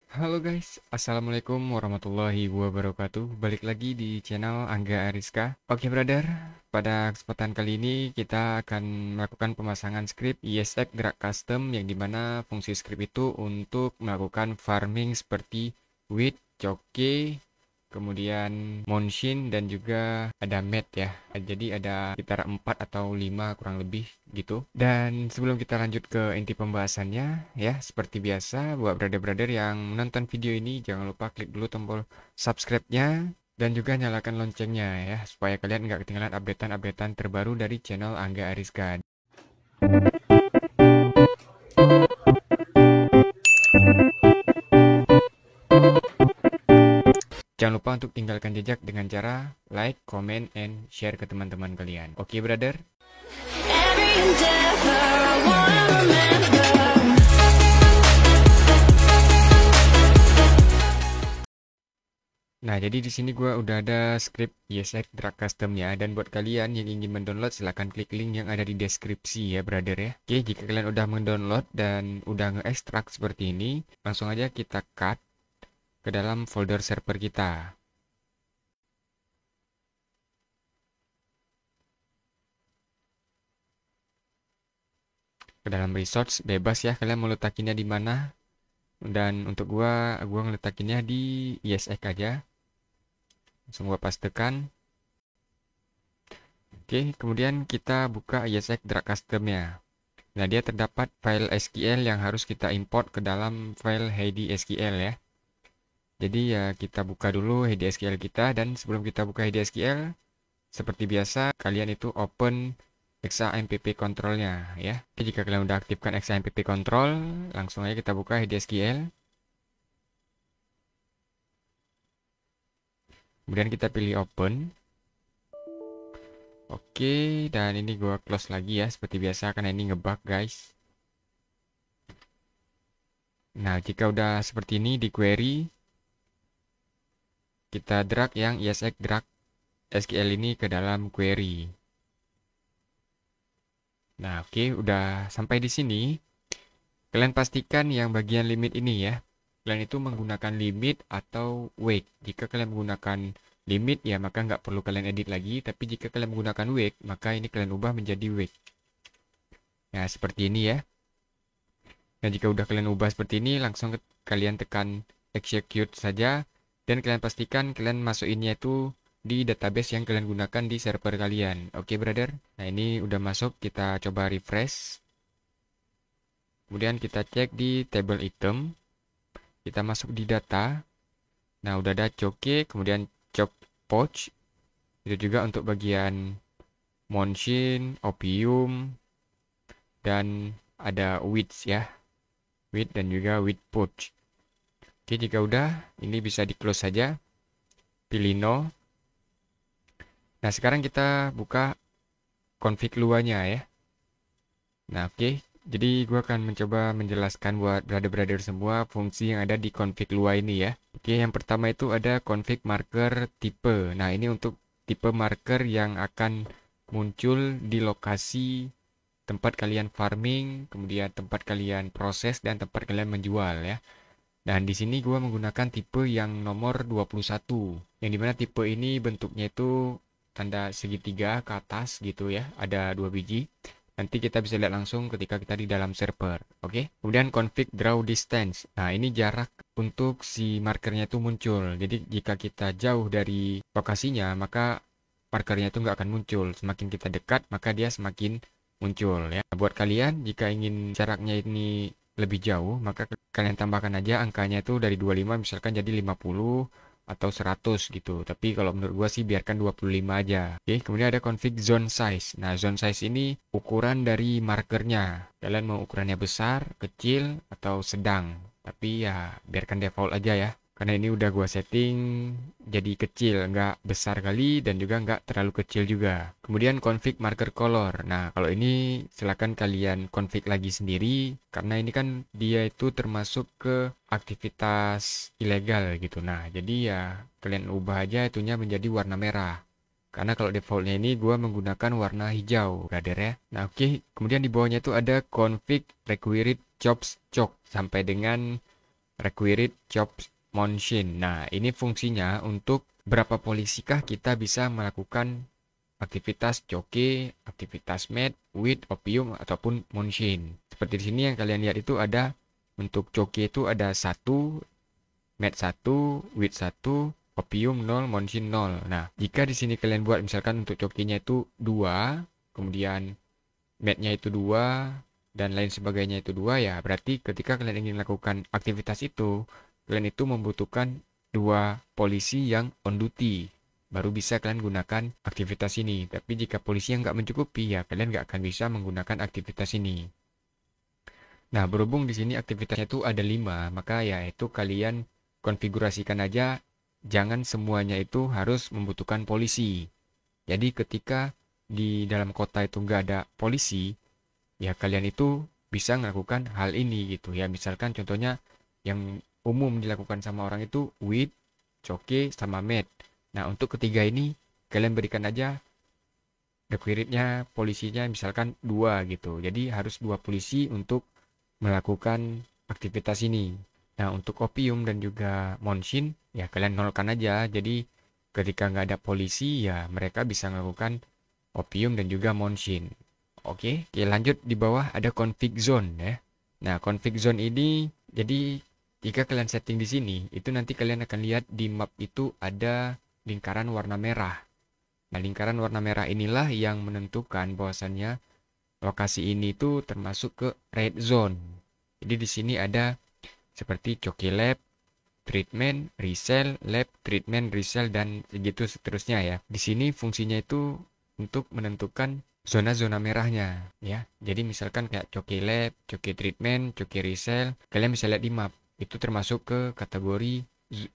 Halo guys, Assalamualaikum warahmatullahi wabarakatuh. Balik lagi di channel Angga Ariska. Oke brother, pada kesempatan kali ini kita akan melakukan pemasangan script ESX Drag Custom yang dimana fungsi script itu untuk melakukan farming seperti wheat, choke, kemudian Monshin dan juga ada Met ya. Jadi ada sekitar 4 atau 5 kurang lebih gitu. Dan sebelum kita lanjut ke inti pembahasannya ya, seperti biasa buat brother-brother yang menonton video ini jangan lupa klik dulu tombol subscribe-nya dan juga nyalakan loncengnya ya supaya kalian nggak ketinggalan updatean-updatean terbaru dari channel Angga Ariska. Jangan lupa untuk tinggalkan jejak dengan cara like, comment, and share ke teman-teman kalian. Oke, brother? Nah, jadi di sini gua udah ada script ESX Drag Custom-nya, dan buat kalian yang ingin mendownload silahkan klik link yang ada di deskripsi ya, brother ya. Oke, jika kalian udah mendownload dan udah nge-extract seperti ini, langsung aja kita cut ke dalam folder server kita. Ke dalam resource bebas ya, kalian mau letakinnya di mana. Dan untuk gua ngeletakinnya di ESX aja. Langsung gua pastekan. Oke, kemudian kita buka ESX Drag Custom-nya. Nah, dia terdapat file SQL yang harus kita import ke dalam file Heidi SQL ya. Jadi ya kita buka dulu Heidi SQL kita, dan sebelum kita buka Heidi SQL, seperti biasa kalian itu open XAMPP control-nya ya. Jadi jika kalian udah aktifkan XAMPP control, langsung aja kita buka Heidi SQL. Kemudian kita pilih open. Oke, dan ini gua close lagi ya seperti biasa karena ini ngebug guys. Nah, jika udah seperti ini di query, kita drag yang ESX drag SQL ini ke dalam query. Nah, oke, udah sampai di sini. Kalian pastikan yang bagian limit ini ya. Kalian itu menggunakan limit atau wake. Jika kalian menggunakan limit ya maka nggak perlu kalian edit lagi. Tapi jika kalian menggunakan wake, maka ini kalian ubah menjadi wake. Nah, seperti ini ya. Nah, jika udah kalian ubah seperti ini, langsung kalian tekan execute saja. Dan kalian pastikan kalian masukinnya itu di database yang kalian gunakan di server kalian. Oke, brother? Nah, ini udah masuk. Kita coba refresh. Kemudian kita cek di table item. Kita masuk di data. Nah, udah ada choke, kemudian chop pouch. Itu juga untuk bagian Monshin, opium, dan ada wheat ya. Wheat dan juga wheat pouch. Oke, jika udah, ini bisa di close saja. Pilih no. Nah, sekarang kita buka config Lua-nya ya. Nah, oke. Jadi gue akan mencoba menjelaskan buat brother-brother semua fungsi yang ada di config Lua ini ya. Oke, yang pertama itu ada config marker tipe. Nah, ini untuk tipe marker yang akan muncul di lokasi tempat kalian farming, kemudian tempat kalian proses, dan tempat kalian menjual ya. Dan di sini gue menggunakan tipe yang nomor 21. Yang dimana tipe ini bentuknya itu tanda segitiga ke atas gitu ya. Ada 2 biji. Nanti kita bisa lihat langsung ketika kita di dalam server. Oke. Kemudian config draw distance. Nah, ini jarak untuk si markernya itu muncul. Jadi jika kita jauh dari lokasinya, maka markernya itu nggak akan muncul. Semakin kita dekat, maka dia semakin muncul ya. Buat kalian, jika ingin jaraknya ini lebih jauh, maka kalian tambahkan aja angkanya itu dari 25 misalkan jadi 50 atau 100 gitu. Tapi kalau menurut gua sih biarkan 25 aja. Oke, kemudian ada config zone size. Nah, zone size ini ukuran dari markernya. Kalian mau ukurannya besar, kecil, atau sedang. Tapi ya biarkan default aja ya. Karena ini udah gua setting jadi kecil, nggak besar kali dan juga nggak terlalu kecil juga. Kemudian config marker color. Nah, kalau ini silakan kalian config lagi sendiri karena ini kan dia itu termasuk ke aktivitas ilegal gitu. Nah, jadi ya kalian ubah aja itunya menjadi warna merah. Karena kalau defaultnya ini gua menggunakan warna hijau, brother ya. Nah, oke. Kemudian di bawahnya itu ada config required jobs choke sampai dengan required job motion. Nah, ini fungsinya untuk berapa polisikah kita bisa melakukan aktivitas coke, aktivitas med, with, opium, ataupun motion. Seperti di sini yang kalian lihat itu ada untuk coke itu ada 1, med 1, with 1, opium 0, motion 0. Nah, jika di sini kalian buat misalkan untuk cokenya itu 2, kemudian mednya itu 2, dan lain sebagainya itu 2 ya, berarti ketika kalian ingin melakukan aktivitas itu, kalian itu membutuhkan 2 polisi yang on duty. Baru bisa kalian gunakan aktivitas ini. Tapi jika polisi yang nggak mencukupi, ya kalian nggak akan bisa menggunakan aktivitas ini. Nah, berhubung di sini aktivitasnya itu ada 5, maka ya itu kalian konfigurasikan aja, jangan semuanya itu harus membutuhkan polisi. Jadi ketika di dalam kota itu nggak ada polisi, ya kalian itu bisa melakukan hal ini gitu ya. Misalkan contohnya yang umum dilakukan sama orang itu with, coke, sama med. Nah, untuk ketiga ini kalian berikan aja requirednya polisinya misalkan 2 gitu. Jadi harus 2 polisi untuk melakukan aktivitas ini. Nah, untuk opium dan juga motion, ya kalian nolkan aja. Jadi ketika nggak ada polisi, ya mereka bisa melakukan opium dan juga motion. Oke, lanjut di bawah ada config zone ya. Nah, config zone ini, jadi jika kalian setting di sini, itu nanti kalian akan lihat di map itu ada lingkaran warna merah. Nah, lingkaran warna merah inilah yang menentukan bahwasannya lokasi ini tuh termasuk ke red zone. Jadi di sini ada seperti coki lab, treatment, resell, lab, treatment, resell, dan begitu seterusnya ya. Di sini fungsinya itu untuk menentukan zona-zona merahnya ya. Jadi misalkan kayak coki lab, coki treatment, coki resell, kalian bisa lihat di map. Itu termasuk ke kategori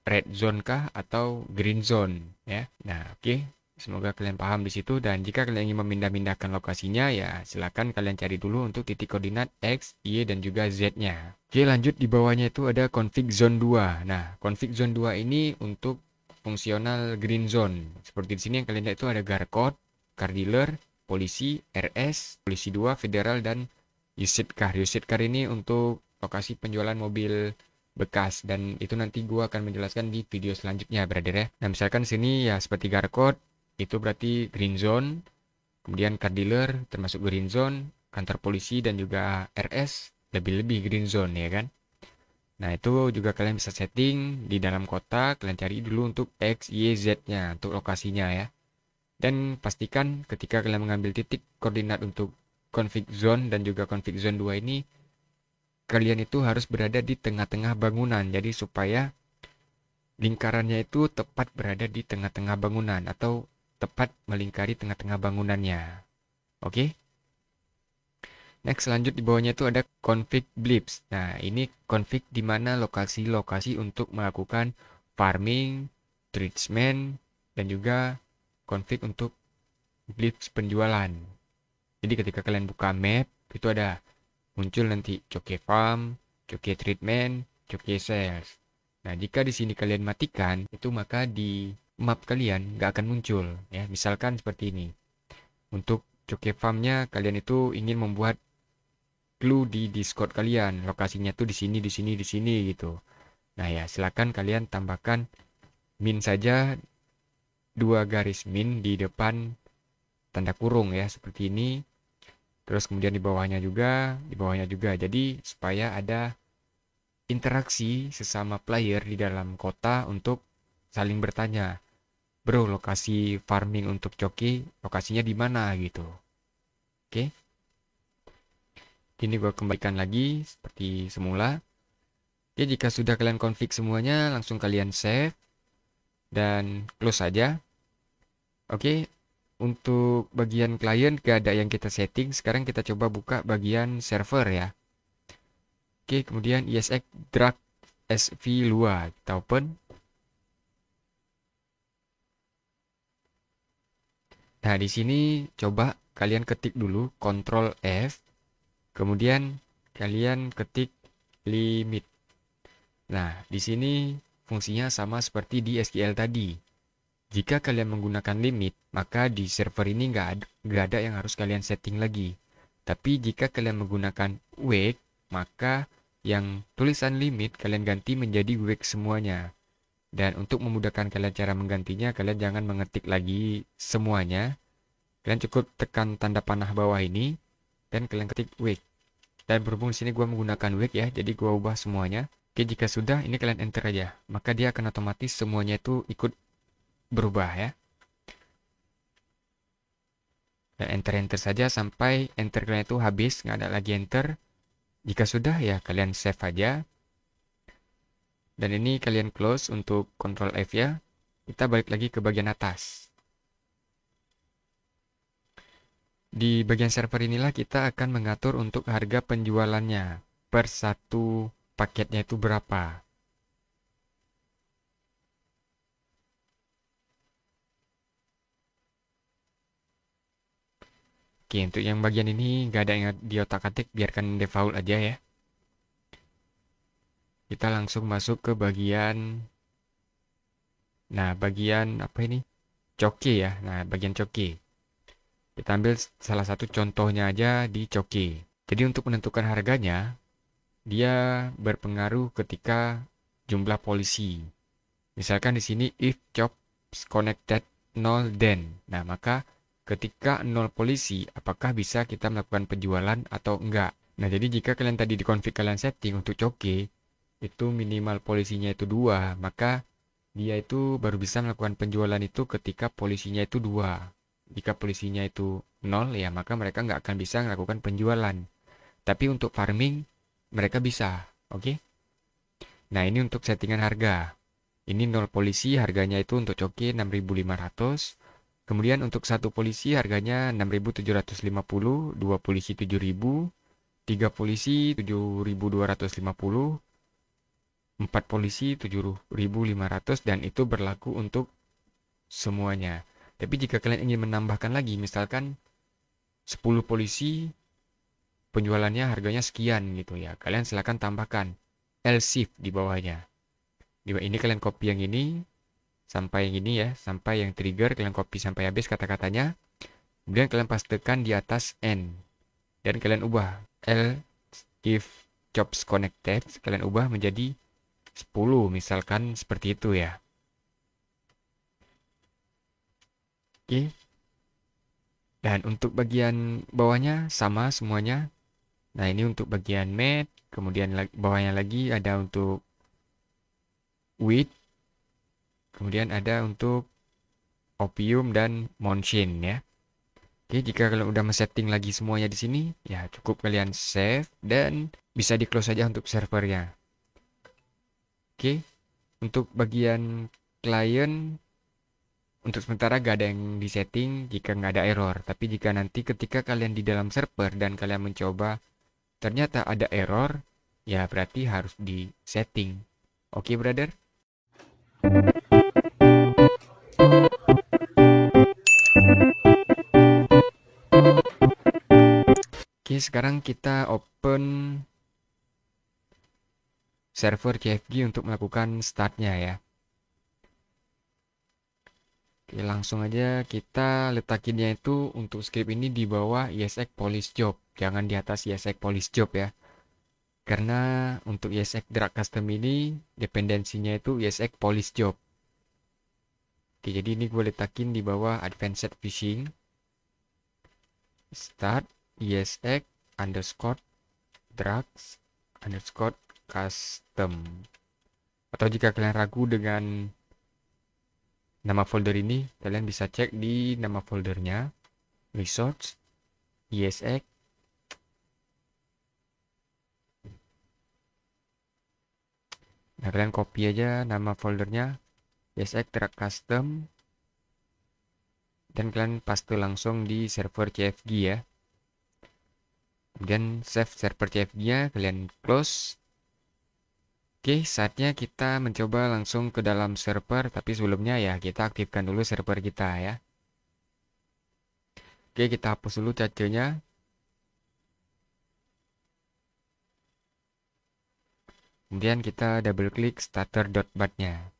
red zone kah atau green zone ya. Nah, oke. Semoga kalian paham di situ, dan jika kalian ingin memindah-mindahkan lokasinya ya silakan kalian cari dulu untuk titik koordinat X, Y, dan juga Z-nya. Oke, lanjut di bawahnya itu ada config zone 2. Nah, config zone 2 ini untuk fungsional green zone. Seperti di sini yang kalian lihat itu ada Garcode, car dealer, polisi, RS, polisi 2, federal, dan used car. Used car ini untuk lokasi penjualan mobil bekas, dan itu nanti gua akan menjelaskan di video selanjutnya, brother ya. Nah, misalkan sini ya seperti Garcode itu berarti green zone, kemudian car dealer termasuk green zone, kantor polisi dan juga RS lebih-lebih green zone ya kan. Nah, itu juga kalian bisa setting di dalam kota, kalian cari dulu untuk X, Y, Z-nya untuk lokasinya ya. Dan pastikan ketika kalian mengambil titik koordinat untuk config zone dan juga config zone 2 ini, kalian itu harus berada di tengah-tengah bangunan. Jadi supaya lingkarannya itu tepat berada di tengah-tengah bangunan atau tepat melingkari tengah-tengah bangunannya. Oke. Next, lanjut di bawahnya itu ada config blips. Nah, ini config di mana lokasi-lokasi untuk melakukan farming, treatment, dan juga config untuk blips penjualan. Jadi ketika kalian buka map, itu ada muncul nanti coke farm, coke treatment, coke sales. Nah, jika di sini kalian matikan, itu maka di map kalian nggak akan muncul ya. Misalkan seperti ini. Untuk coke farmnya kalian itu ingin membuat clue di Discord kalian, lokasinya tuh di sini, di sini, di sini gitu. Nah ya, silakan kalian tambahkan min saja 2 garis min di depan tanda kurung ya, seperti ini. Terus kemudian di bawahnya juga, Jadi supaya ada interaksi sesama player di dalam kota untuk saling bertanya, bro, lokasi farming untuk coki, lokasinya di mana gitu. Oke. Ini gue kembalikan lagi seperti semula. Oke, jika sudah kalian config semuanya, langsung kalian save dan close saja. Oke, untuk bagian client gak ada yang kita setting. Sekarang kita coba buka bagian server ya. Oke, kemudian ESX drag SV Lua, kita open. Nah, di sini coba kalian ketik dulu Ctrl F, kemudian kalian ketik limit. Nah, di sini fungsinya sama seperti di SQL tadi. Jika kalian menggunakan limit, maka di server ini nggak ada yang harus kalian setting lagi. Tapi jika kalian menggunakan wake, maka yang tulisan limit kalian ganti menjadi wake semuanya. Dan untuk memudahkan kalian cara menggantinya, kalian jangan mengetik lagi semuanya. Kalian cukup tekan tanda panah bawah ini dan kalian ketik wake. Dan berhubung di sini gua menggunakan wake ya, jadi gua ubah semuanya. Oke, jika sudah ini kalian enter aja, maka dia akan otomatis semuanya itu ikut berubah ya. Dan enter saja sampai enter kalian itu habis, nggak ada lagi enter. Jika sudah ya kalian save aja. Dan ini kalian close untuk Ctrl F ya. Kita balik lagi ke bagian atas. Di bagian server inilah kita akan mengatur untuk harga penjualannya per satu paketnya itu berapa. Oke, untuk yang bagian ini nggak ada yang di otak-atik, biarkan default aja ya. Kita langsung masuk ke bagian, nah bagian apa ini? Coki ya, nah bagian coki. Kita ambil salah satu contohnya aja di coki. Jadi untuk menentukan harganya, dia berpengaruh ketika jumlah polisi. Misalkan di sini if jobs connected 0 then. Nah, maka ketika 0 polisi, apakah bisa kita melakukan penjualan atau enggak? Nah, jadi jika kalian tadi di config kalian setting untuk coki, itu minimal polisinya itu 2, maka dia itu baru bisa melakukan penjualan itu ketika polisinya itu 2. Jika polisinya itu 0, ya maka mereka nggak akan bisa melakukan penjualan. Tapi untuk farming, mereka bisa. Oke? Nah, ini untuk settingan harga. Ini 0 polisi, harganya itu untuk coki 6.500. Kemudian untuk satu polisi harganya 6.750, 2 polisi 7.000, 3 polisi 7.250, 4 polisi 7.500, dan itu berlaku untuk semuanya. Tapi jika kalian ingin menambahkan lagi, misalkan 10 polisi penjualannya harganya sekian gitu ya. Kalian silakan tambahkan L-shift di bawahnya. Ini kalian copy yang ini sampai yang ini ya, sampai yang trigger kalian copy sampai habis kata-katanya. Kemudian kalian pastekan di atas N dan kalian ubah L if jobs connected, kalian ubah menjadi 10 misalkan seperti itu ya. Oke. Dan untuk bagian bawahnya sama semuanya. Nah, ini untuk bagian mat, kemudian bawahnya lagi ada untuk width, kemudian ada untuk opium dan Monshin ya. Oke, jika kalian udah men-setting lagi semuanya di sini, ya cukup kalian save dan bisa di-close saja untuk servernya. Oke, untuk bagian client untuk sementara gak ada yang disetting jika nggak ada error. Tapi jika nanti ketika kalian di dalam server dan kalian mencoba ternyata ada error, ya berarti harus di-setting. Oke, brother? Oke, sekarang kita open server CFG untuk melakukan startnya ya. Oke, langsung aja kita letakinnya itu untuk script ini di bawah ESX Police Job. Jangan di atas ESX Police Job ya. Karena untuk ESX Drag Custom ini dependensinya itu ESX Police Job. Oke, jadi ini gue letakin di bawah Advanced Fishing. Start ESX underscore drugs underscore custom. Atau jika kalian ragu dengan nama folder ini, kalian bisa cek di nama foldernya resource ESX. Nah, kalian copy aja nama foldernya ESX Track Custom dan kalian paste langsung di server CFG ya. Kemudian save server CFG-nya, kalian close. Oke, saatnya kita mencoba langsung ke dalam server, tapi sebelumnya ya kita aktifkan dulu server kita ya. Oke, kita hapus dulu cacenya. Kemudian kita double klik starter.bat-nya.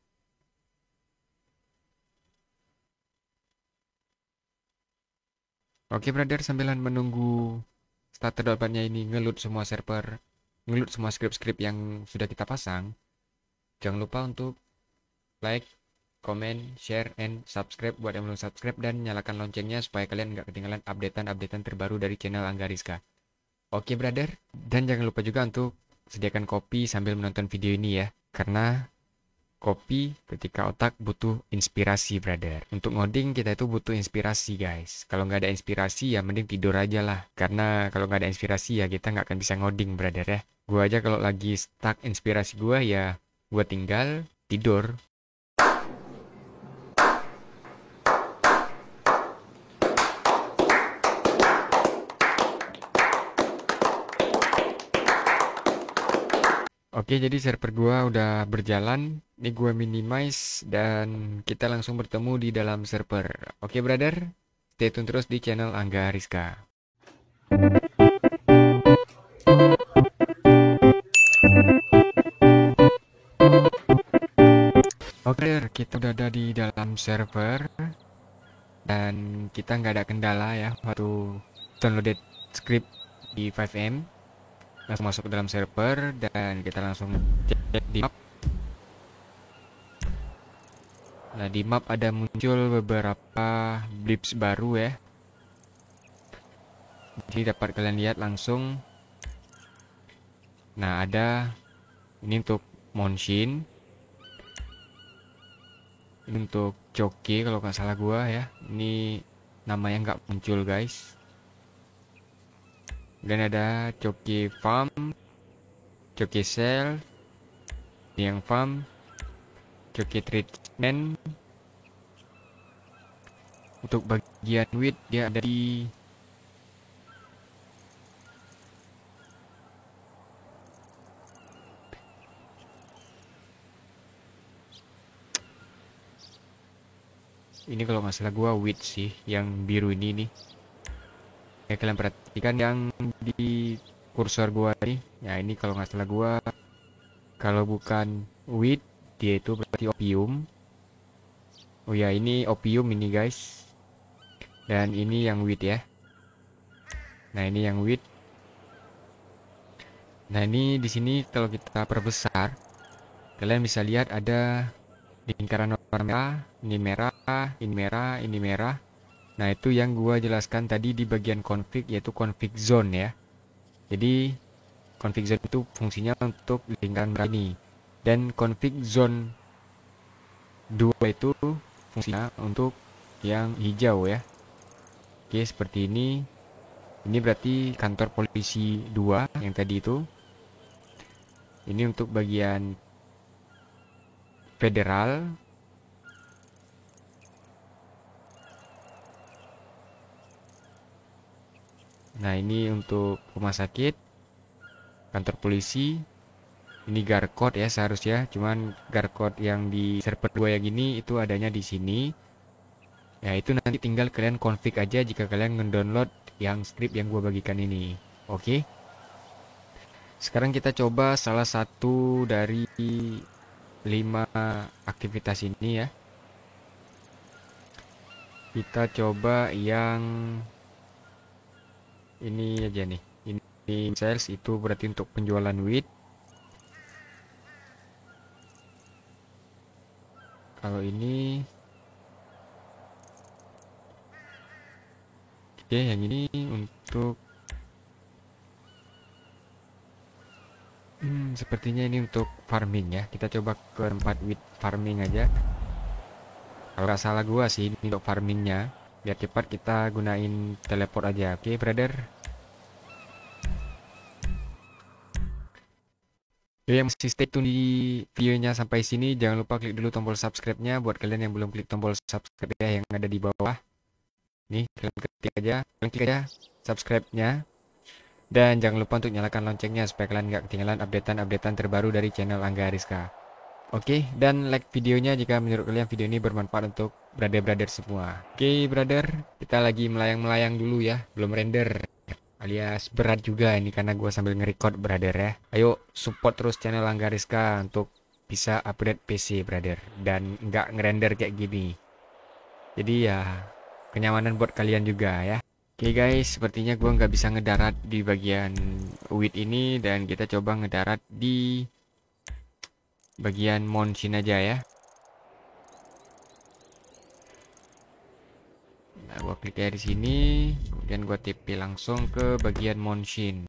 Oke, brother, sambilan menunggu starter.bat-nya ini ngeload semua server ngeload semua script-script yang sudah kita pasang, jangan lupa untuk like, comment, share, and subscribe buat yang belum subscribe, dan nyalakan loncengnya supaya kalian nggak ketinggalan updatean terbaru dari channel Angga Rizka. Oke, brother. Dan jangan lupa juga untuk sediakan kopi sambil menonton video ini ya. Karena kopi ketika otak butuh inspirasi, brother. Untuk ngoding kita itu butuh inspirasi, guys. Kalau nggak ada inspirasi ya mending tidur aja lah. Karena kalau nggak ada inspirasi ya kita nggak akan bisa ngoding, brother ya. Gua aja kalau lagi stuck inspirasi gua ya gua tinggal tidur. Oke, jadi server gua udah berjalan. Ini gua minimize dan kita langsung bertemu di dalam server. Oke, brother. Stay tune terus di channel Angga Rizka. Oke, kita udah ada di dalam server dan kita nggak ada kendala ya waktu downloaded script di 5M. Langsung masuk ke dalam server dan kita langsung cek di map. Nah, di map ada muncul beberapa blips baru ya. Jadi dapat kalian lihat langsung. Nah, ada ini untuk Monshin. Ini untuk Joki kalau nggak salah gua ya. Ini namanya nggak muncul, guys. Dan ada Joki Farm, Joki Sell, ini yang Farm, Joki Treatment. Untuk bagian wheat dia ada di ini kalau nggak salah gua wheat sih, yang biru ini nih. Ya kalian perhatikan yang di kursor gua nih. Ya ini kalau nggak salah gua, kalau bukan wheat dia itu berarti opium. Oh ya, ini opium ini, guys. Dan ini yang wheat ya. Nah, ini yang wheat. Nah, ini di sini kalau kita perbesar, kalian bisa lihat ada lingkaran warna merah, ini merah, ini merah, ini merah. Nah, itu yang gua jelaskan tadi di bagian config, yaitu config zone ya. Jadi config zone itu fungsinya untuk lingkaran merah ini, dan config zone 2 itu fungsinya untuk yang hijau ya. Oke, seperti ini. Ini berarti kantor polisi 2 yang tadi itu. Ini untuk bagian federal. Nah, ini untuk rumah sakit, kantor polisi. Ini Garcode ya seharusnya, cuman Garcode yang di server 2 yang ini itu adanya di sini. Ya, itu nanti tinggal kalian config aja jika kalian ngedownload yang script yang gua bagikan ini. Oke. Sekarang kita coba salah satu dari 5 aktivitas ini ya. Kita coba yang ini aja nih. Ini sales itu berarti untuk penjualan wheat. Kalau ini oke, yang ini untuk sepertinya ini untuk farming ya. Kita coba ke tempat wheat farming aja. Kalau nggak salah gua sih ini untuk farmingnya. Biar cepat kita gunain teleport aja. Oke, brother. Yang masih stay tune di videonya sampai sini, jangan lupa klik dulu tombol subscribe-nya buat kalian yang belum klik tombol subscribe ya yang ada di bawah. Nih, kalian klik aja subscribe-nya. Dan jangan lupa untuk nyalakan loncengnya supaya kalian nggak ketinggalan updatean terbaru dari channel Angga Rizka. Oke, dan like videonya jika menurut kalian video ini bermanfaat untuk brother-brother semua. Oke, brother, kita lagi melayang-melayang dulu ya, belum render. Alias berat juga ini karena gue sambil nge-record, brother ya. Ayo support terus channel Angga Rizka untuk bisa upgrade PC, brother, dan nggak ngerender kayak gini. Jadi ya kenyamanan buat kalian juga ya. Oke guys, sepertinya gua nggak bisa ngedarat di bagian wheat ini, dan kita coba ngedarat di bagian Monshin aja ya. Nah, gua klik ya di sini, kemudian gua TP langsung ke bagian Monshin.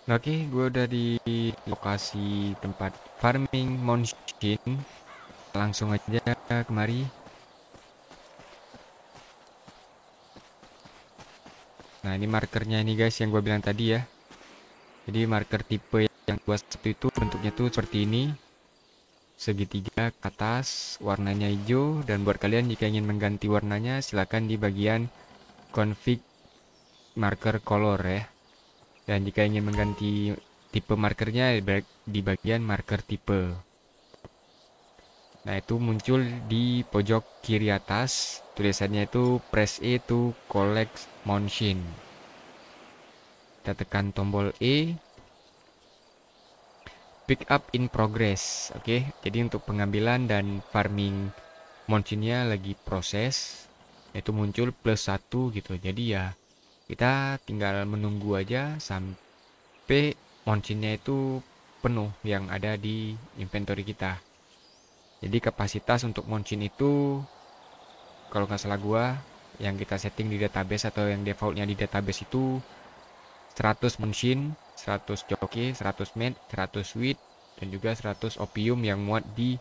Oke, gua udah di lokasi tempat farming Monshin. Langsung aja kemari. Nah, ini markernya ini guys yang gua bilang tadi ya. Jadi marker tipe yang gua satu itu bentuknya tuh seperti ini. Segitiga ke atas, warnanya hijau, dan buat kalian jika ingin mengganti warnanya silakan di bagian config marker color ya. Dan jika ingin mengganti tipe markernya di bagian marker tipe. Nah, itu muncul di pojok kiri atas, tulisannya itu press E to collect Monshin. Kita tekan tombol E, pick up in progress. Oke, jadi untuk pengambilan dan farming Monshinnya lagi proses, itu muncul +1 gitu. Jadi ya kita tinggal menunggu aja sampai Monshinnya itu penuh yang ada di inventory kita. Jadi kapasitas untuk Monshin itu kalau nggak salah gua yang kita setting di database atau yang defaultnya di database itu 100 Monshin, 100 joki, 100 med, 100 wheat, dan juga 100 opium yang muat di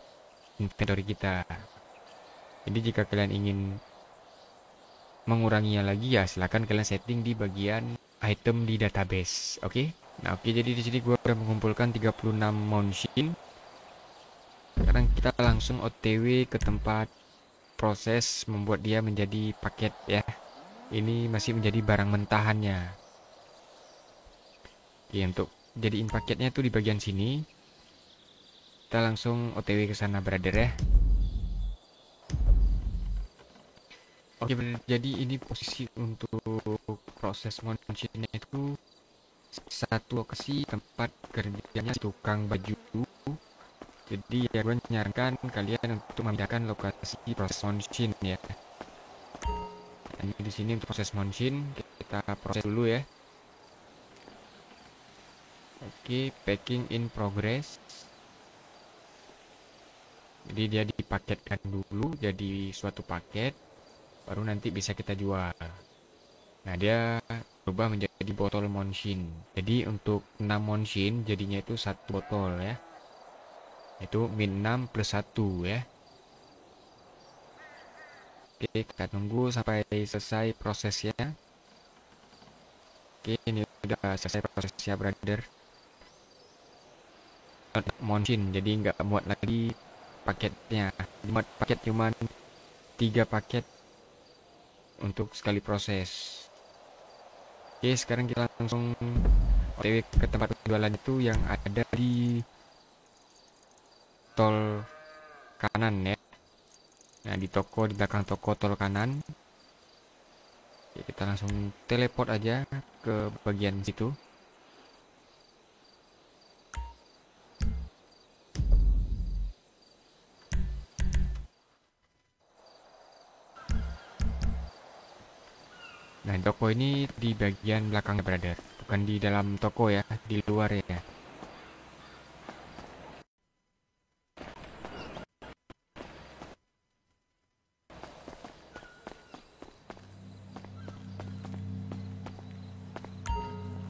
inventory kita. Jadi jika kalian ingin menguranginya lagi ya silakan kalian setting di bagian item di database. Oke. Nah, oke, jadi di sini gua udah mengumpulkan 36 Monshin. Sekarang kita langsung OTW ke tempat proses membuat dia menjadi paket ya. Ini masih menjadi barang mentahannya. Oke, untuk jadiin paketnya tuh di bagian sini. Kita langsung OTW ke sana brother ya. Oke, jadi ini posisi untuk proses Monshinnya itu satu lokasi tempat kerjanya tukang baju. Jadi ya gue menyarankan kalian untuk memindahkan lokasi proses Monshin ya. Dan di sini untuk proses Monshin kita proses dulu ya. Oke, packing in progress. Jadi dia dipaketkan dulu jadi suatu paket, baru nanti bisa kita jual. Nah, dia berubah menjadi botol Monshin. Jadi untuk 6 Monshin jadinya itu satu botol ya. Itu min 6 plus 1 ya. Oke, kita tunggu sampai selesai prosesnya. Oke, ini udah selesai prosesnya brother. Monshin, jadi nggak muat lagi paketnya. Muat paket cuman 3 paket untuk sekali proses. Oke, sekarang kita langsung OTW ke tempat penjualan itu yang ada di tol kanan ya. Nah, di belakang toko tol kanan. Oke, kita langsung teleport aja ke bagian situ. Nah, toko ini di bagian belakangnya brother, bukan di dalam toko ya, di luar ya.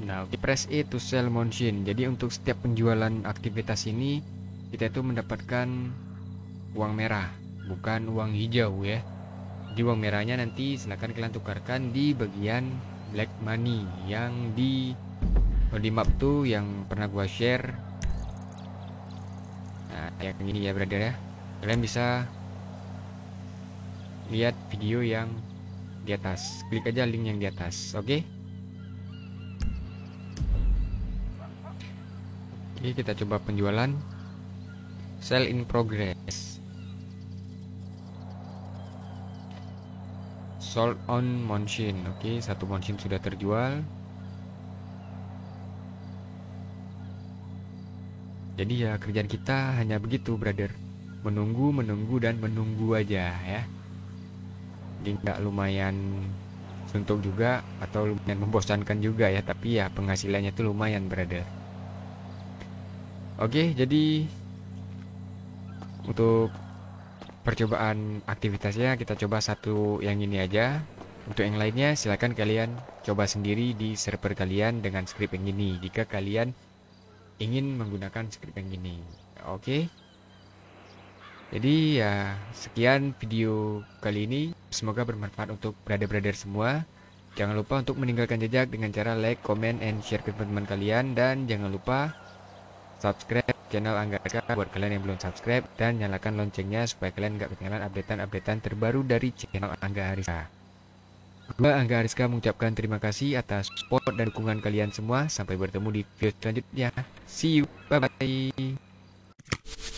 Nah, di press E to sell Monshin. Jadi untuk setiap penjualan aktivitas ini kita itu mendapatkan uang merah, bukan uang hijau ya. Di uang merahnya nanti silahkan kalian tukarkan di bagian black money yang di map tuh yang pernah gua share. Nah, yang ini ya brother ya. Kalian bisa lihat video yang di atas. Klik aja link yang di atas. Oke. Oke, kita coba penjualan. Sell in progress. Sold on Monshin. Oke, satu Monshin sudah terjual. Jadi ya kerjaan kita hanya begitu brother. Menunggu, menunggu, dan menunggu aja ya. Jadi nggak lumayan suntuk juga atau lumayan membosankan juga ya, tapi ya penghasilannya tuh lumayan, brother. Oke, jadi untuk percobaan aktivitasnya kita coba satu yang ini aja. Untuk yang lainnya silakan kalian coba sendiri di server kalian dengan script yang ini jika kalian ingin menggunakan script yang ini. Oke. Jadi ya sekian video kali ini, semoga bermanfaat untuk brother-brother semua. Jangan lupa untuk meninggalkan jejak dengan cara like, comment, and share ke teman-teman kalian. Dan jangan lupa subscribe channel Angga Ariska buat kalian yang belum subscribe. Dan nyalakan loncengnya supaya kalian nggak ketinggalan updatean-updatean terbaru dari channel Angga Ariska. Gua Angga Ariska mengucapkan terima kasih atas support dan dukungan kalian semua. Sampai bertemu di video selanjutnya. See you, bye-bye.